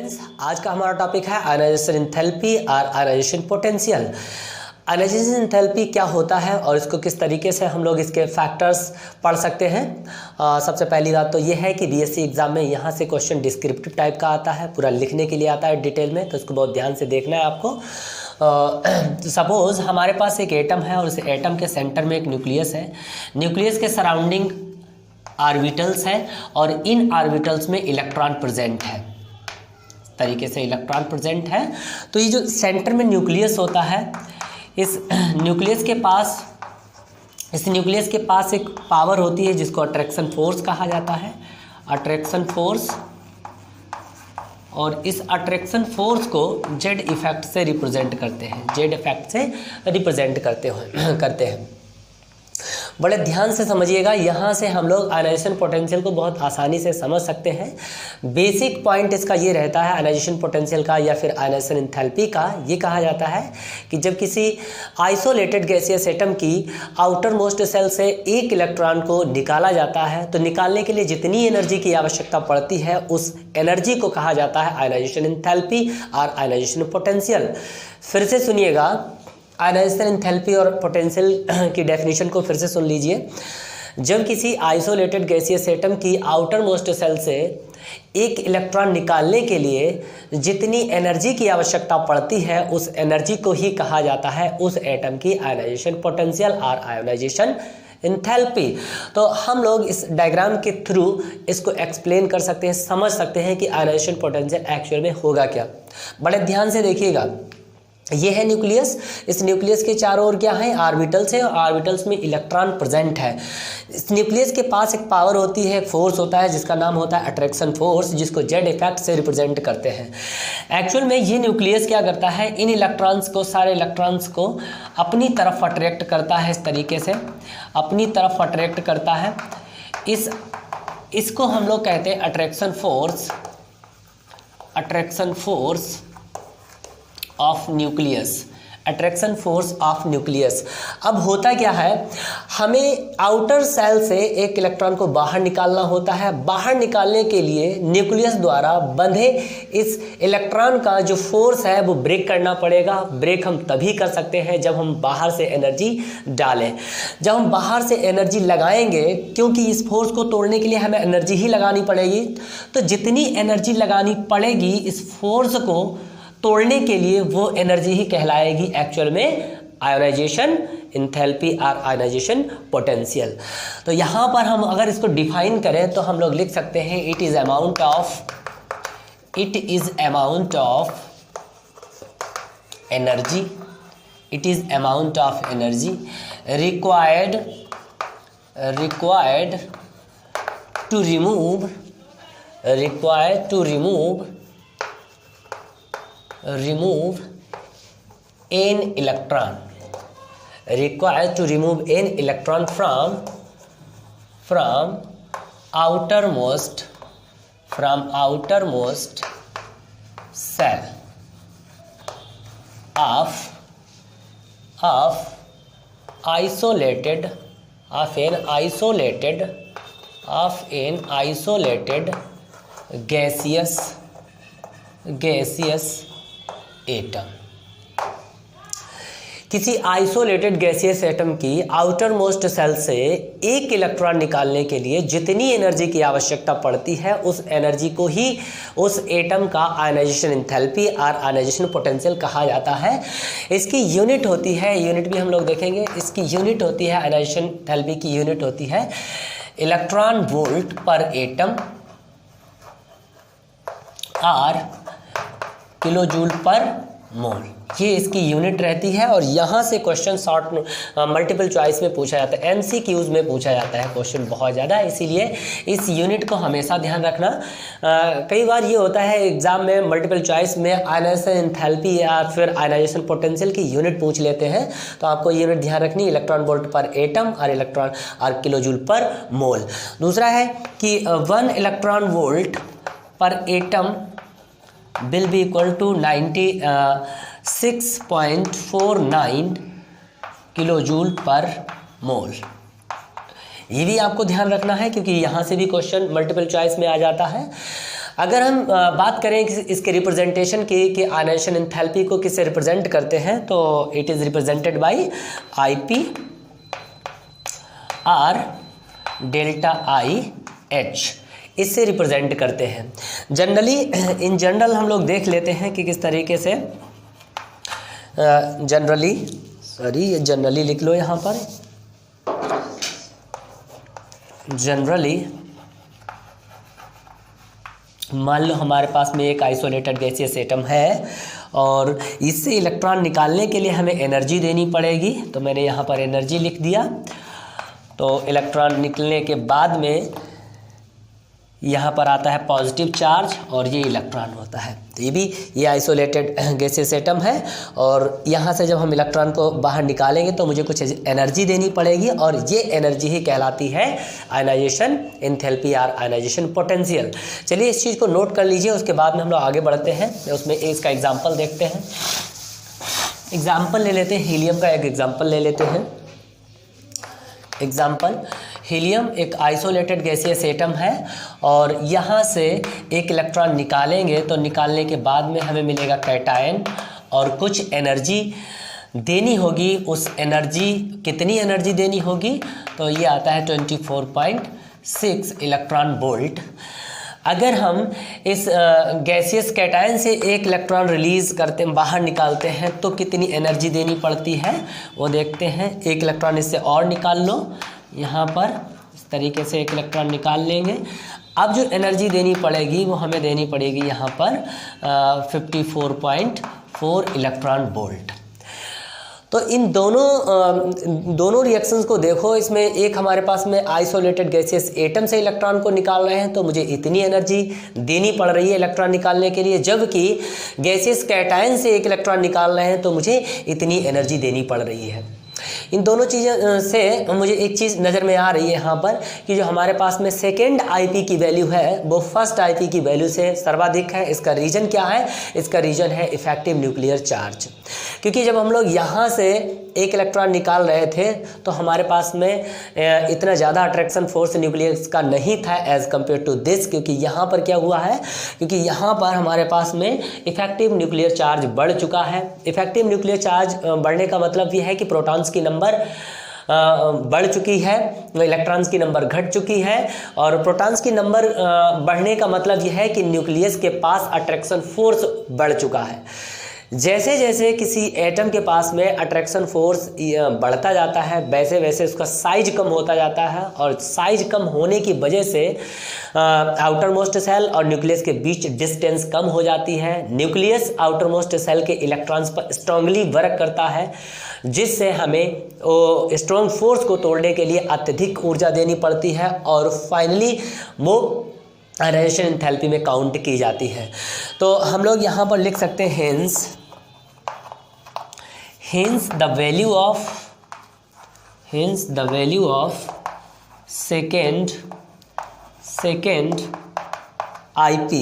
Students, आज का हमारा टॉपिक है आयनाइजेशन एंथैल्पी और आयनाइजेशन पोटेंशियल। आयनाइजेशन एंथैल्पी क्या होता है और इसको किस तरीके से हम लोग इसके फैक्टर्स पढ़ सकते हैं। सबसे पहली बात तो ये है कि बीएससी एग्जाम में यहाँ से क्वेश्चन डिस्क्रिप्टिव टाइप का आता है, पूरा लिखने के लिए आता है डिटेल में, तो इसको बहुत ध्यान से देखना है आपको। सपोज हमारे पास एक एटम है और उस एटम के सेंटर में एक न्यूक्लियस है। न्यूक्लियस के सराउंडिंग ऑर्बिटल्स हैं और इन ऑर्बिटल्स में इलेक्ट्रॉन प्रेजेंट है, तरीके से इलेक्ट्रॉन प्रेजेंट है। तो ये जो सेंटर में न्यूक्लियस होता है, इस न्यूक्लियस के पास एक पावर होती है जिसको अट्रैक्शन फोर्स कहा जाता है, अट्रैक्शन फोर्स। और इस अट्रैक्शन फोर्स को जेड इफेक्ट से रिप्रेजेंट करते हैं, जेड इफेक्ट से रिप्रेजेंट करते हैं। बड़े ध्यान से समझिएगा, यहाँ से हम लोग आयनाइजेशन पोटेंशियल को बहुत आसानी से समझ सकते हैं। बेसिक पॉइंट इसका ये रहता है आयनाइजेशन पोटेंशियल का या फिर आयनाइजेशन एंथैल्पी का, ये कहा जाता है कि जब किसी आइसोलेटेड गैसियस एटम की आउटर मोस्ट सेल से एक इलेक्ट्रॉन को निकाला जाता है, तो निकालने के लिए जितनी एनर्जी की आवश्यकता पड़ती है उस एनर्जी को कहा जाता है आयनाइजेशन एंथैल्पी और आयनाइजेशन पोटेंशियल। फिर से सुनिएगा, आयनाइजेशन एंथैल्पी और पोटेंशियल की डेफिनेशन को फिर से सुन लीजिए। जब किसी आइसोलेटेड गैसियस एटम की आउटर मोस्ट सेल से एक इलेक्ट्रॉन निकालने के लिए जितनी एनर्जी की आवश्यकता पड़ती है उस एनर्जी को ही कहा जाता है उस एटम की आयनाइजेशन पोटेंशियल और आयनाइजेशन एंथैल्पी। तो हम लोग इस डायग्राम के थ्रू इसको एक्सप्लेन कर सकते हैं, समझ सकते हैं कि आयनाइजेशन पोटेंशियल एक्चुअल में होगा क्या। बड़े ध्यान से देखिएगा, ये है न्यूक्लियस। इस न्यूक्लियस के चारों ओर क्या है, ऑर्बिटल्स है और ऑर्बिटल्स में इलेक्ट्रॉन प्रेजेंट है। इस न्यूक्लियस के पास एक पावर होती है, फोर्स होता है जिसका नाम होता है अट्रैक्शन फोर्स, जिसको जेड इफेक्ट से रिप्रेजेंट करते हैं। एक्चुअल में ये न्यूक्लियस क्या करता है, इन इलेक्ट्रॉन्स को, सारे इलेक्ट्रॉन्स को अपनी तरफ अट्रैक्ट करता है, इस तरीके से अपनी तरफ अट्रैक्ट करता है। इसको हम लोग कहते हैं attraction force, attraction force of nucleus, attraction force of nucleus. अब होता क्या है, हमें आउटर सेल से एक इलेक्ट्रॉन को बाहर निकालना होता है। बाहर निकालने के लिए न्यूक्लियस द्वारा बंधे इस इलेक्ट्रॉन का जो फोर्स है वो ब्रेक करना पड़ेगा। ब्रेक हम तभी कर सकते हैं जब हम बाहर से एनर्जी डालें। जब हम बाहर से एनर्जी लगाएंगे, क्योंकि इस फोर्स को तोड़ने के लिए हमें एनर्जी ही लगानी पड़ेगी, तो जितनी एनर्जी लगानी पड़ेगी इस फोर्स को तोड़ने के लिए वो एनर्जी ही कहलाएगी एक्चुअल में आयोनाइजेशन एंथैल्पी और आयोनाइजेशन पोटेंशियल। तो यहाँ पर हम अगर इसको डिफाइन करें तो हम लोग लिख सकते हैं it is amount of energy, it is amount of energy required to remove an electron, required to remove an electron from outermost cell of an isolated gaseous atom. किसी आइसोलेटेड गैसियस एटम की outer most shell से एक electron निकालने के लिए जितनी energy की आवश्यकता पड़ती है उस एनर्जी को ही उस एटम का आयनाइजेशन एंथैल्पी और आयनाइजेशन पोटेंशियल कहा जाता है। इसकी यूनिट होती है, यूनिट भी हम लोग देखेंगे, इसकी यूनिट होती है आयनाइजेशन एंथैल्पी की यूनिट होती है इलेक्ट्रॉन वोल्ट पर एटम और किलोजूल पर मोल, ये इसकी यूनिट रहती है। और यहाँ से क्वेश्चन शॉर्ट मल्टीपल चॉइस में पूछा जाता है, MCQs में पूछा जाता है क्वेश्चन बहुत ज़्यादा, इसीलिए इस यूनिट को हमेशा ध्यान रखना। कई बार ये होता है एग्जाम में मल्टीपल चॉइस में आयनाइजेशन एंथैल्पी या फिर आयनाइजेशन पोटेंशियल की यूनिट पूछ लेते हैं, तो आपको यूनिट ध्यान रखनी इलेक्ट्रॉन वोल्ट पर एटम और इलेक्ट्रॉन और किलोजूल पर मोल। दूसरा है कि 1 इलेक्ट्रॉन वोल्ट पर atom will be equal to 96.49 kilojoule पर मोल। ये भी आपको ध्यान रखना है क्योंकि यहाँ से भी क्वेश्चन मल्टीपल चॉइस में आ जाता है। अगर हम बात करें इसके रिप्रेजेंटेशन की कि आयनाइजेशन एंथैल्पी को किससे रिप्रेजेंट करते हैं, तो it is represented by IP R delta IH, इससे रिप्रेजेंट करते हैं। जनरली इन जनरल हम लोग देख लेते हैं कि किस तरीके से जनरली लिख लो यहाँ पर। जनरली मान लो हमारे पास में एक आइसोलेटेड गैसियस एटम है और इससे इलेक्ट्रॉन निकालने के लिए हमें एनर्जी देनी पड़ेगी, तो मैंने यहाँ पर एनर्जी लिख दिया। तो इलेक्ट्रॉन निकलने के बाद में यहाँ पर आता है पॉजिटिव चार्ज और ये इलेक्ट्रॉन होता है। तो ये आइसोलेटेड गैसियस एटम है और यहाँ से जब हम इलेक्ट्रॉन को बाहर निकालेंगे तो मुझे कुछ एनर्जी देनी पड़ेगी और ये एनर्जी ही कहलाती है आयनाइजेशन एंथैल्पी और आयनाइजेशन पोटेंशियल। चलिए इस चीज़ को नोट कर लीजिए, उसके बाद में हम लोग आगे बढ़ते हैं। उसमें इसका एग्जाम्पल देखते हैं। एग्जाम्पल ले लेते हैं, हीलियम का एक एग्जाम्पल ले लेते हैं। एग्जाम्पल, हीलियम एक आइसोलेटेड गैसियस एटम है और यहाँ से एक इलेक्ट्रॉन निकालेंगे तो निकालने के बाद में हमें मिलेगा कैटायन और कुछ एनर्जी देनी होगी। उस एनर्जी, कितनी एनर्जी देनी होगी, तो ये आता है 24.6 इलेक्ट्रॉन वोल्ट। अगर हम इस गैसियस कैटायन से एक इलेक्ट्रॉन रिलीज़ करते हैं, बाहर निकालते हैं, तो कितनी एनर्जी देनी पड़ती है वो देखते हैं। एक इलेक्ट्रॉन इससे और निकाल लो, यहाँ पर इस तरीके से एक इलेक्ट्रॉन निकाल लेंगे। अब जो एनर्जी देनी पड़ेगी वो हमें देनी पड़ेगी यहाँ पर 54.4 इलेक्ट्रॉन वोल्ट। तो इन दोनों रिएक्शंस को देखो। इसमें एक हमारे पास में आइसोलेटेड गैसियस एटम से इलेक्ट्रॉन को निकाल रहे हैं तो मुझे इतनी एनर्जी देनी पड़ रही है इलेक्ट्रॉन निकालने के लिए, जबकि गैसियस कैटायन से एक इलेक्ट्रॉन निकाल रहे हैं तो मुझे इतनी एनर्जी देनी पड़ रही है। इन दोनों चीज़ों से मुझे एक चीज़ नज़र में आ रही है यहाँ पर कि जो हमारे पास में सेकेंड IP की वैल्यू है वो फर्स्ट IP की वैल्यू से सर्वाधिक है। इसका रीज़न क्या है? इसका रीज़न है इफेक्टिव न्यूक्लियर चार्ज। क्योंकि जब हम लोग यहाँ से एक इलेक्ट्रॉन निकाल रहे थे तो हमारे पास में इतना ज़्यादा अट्रैक्शन फोर्स न्यूक्लियस का नहीं था एज़ कम्पेयर टू दिस। क्योंकि यहाँ पर क्या हुआ है, क्योंकि यहाँ पर हमारे पास में इफेक्टिव न्यूक्लियर चार्ज बढ़ चुका है। इफेक्टिव न्यूक्लियर चार्ज बढ़ने का मतलब ये है कि प्रोटॉन्स की नंबर बढ़ चुकी है, इलेक्ट्रॉन्स की नंबर घट चुकी है। और प्रोटॉन्स की नंबर बढ़ने का मतलब यह है कि न्यूक्लियस के पास अट्रैक्शन फोर्स बढ़ चुका है। जैसे जैसे किसी एटम के पास में अट्रैक्शन फोर्स बढ़ता जाता है वैसे वैसे उसका साइज कम होता जाता है और साइज कम होने की वजह से आउटर मोस्ट सेल और न्यूक्लियस के बीच डिस्टेंस कम हो जाती है। न्यूक्लियस आउटर मोस्ट सेल के इलेक्ट्रॉन्स पर स्ट्रांगली वर्क करता है, जिससे हमें स्ट्रॉन्ग फोर्स को तोड़ने के लिए अत्यधिक ऊर्जा देनी पड़ती है और फाइनली वो आयनाइजेशन एंथैल्पी में काउंट की जाती है। तो हम लोग यहाँ पर लिख सकते हैं hence the value of second IP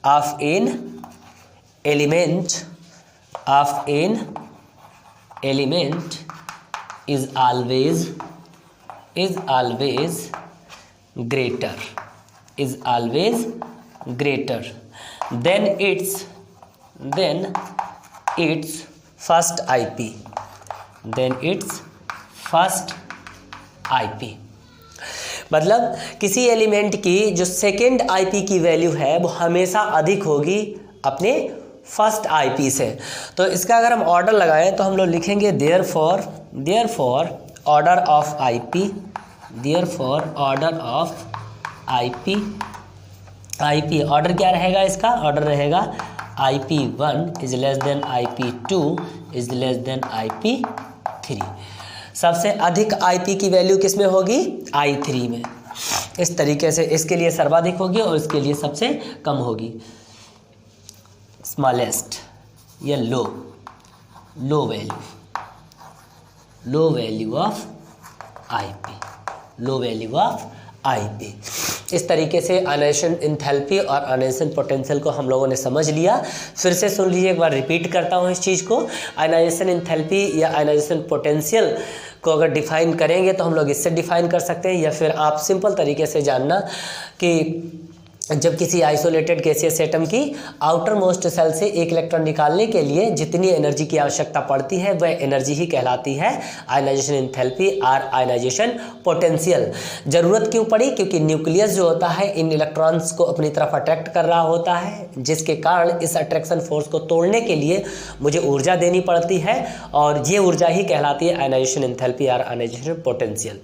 of an element is always greater than its first IP। मतलब किसी एलिमेंट की जो सेकेंड IP की वैल्यू है वो हमेशा अधिक होगी अपने फर्स्ट IP से। तो इसका अगर हम ऑर्डर लगाएं तो हम लोग लिखेंगे therefore order of IP order क्या रहेगा? इसका ऑर्डर रहेगा IP1 is less than IP2 is less than IP3। सबसे अधिक IP की वैल्यू किस में होगी? I3 में। इस तरीके से इसके लिए सर्वाधिक होगी और इसके लिए सबसे कम होगी। स्मॉलेस्ट या लो वैल्यू ऑफ IP। इस तरीके से आयनाइजेशन एंथैल्पी और आयनाइजेशन पोटेंशियल को हम लोगों ने समझ लिया। फिर से सुन लीजिए, एक बार रिपीट करता हूँ इस चीज़ को। आयनाइजेशन एंथैल्पी या आयनाइजेशन पोटेंशियल को अगर डिफाइन करेंगे तो हम लोग इससे डिफाइन कर सकते हैं, या फिर आप सिंपल तरीके से जानना कि जब किसी आइसोलेटेड गैसियस एटम की आउटर मोस्ट सेल से एक इलेक्ट्रॉन निकालने के लिए जितनी एनर्जी की आवश्यकता पड़ती है वह एनर्जी ही कहलाती है आयनाइजेशन एंथैल्पी और आयनाइजेशन पोटेंशियल। ज़रूरत क्यों पड़ी? क्योंकि न्यूक्लियस जो होता है इन इलेक्ट्रॉन्स को अपनी तरफ अट्रैक्ट कर रहा होता है, जिसके कारण इस अट्रैक्शन फोर्स को तोड़ने के लिए मुझे ऊर्जा देनी पड़ती है, और ये ऊर्जा ही कहलाती है आयनाइजेशन एंथैल्पी और आयनाइजेशन पोटेंशियल।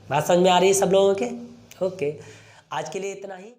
बात समझ में आ रही है सब लोगों के? ओके, आज के लिए इतना ही।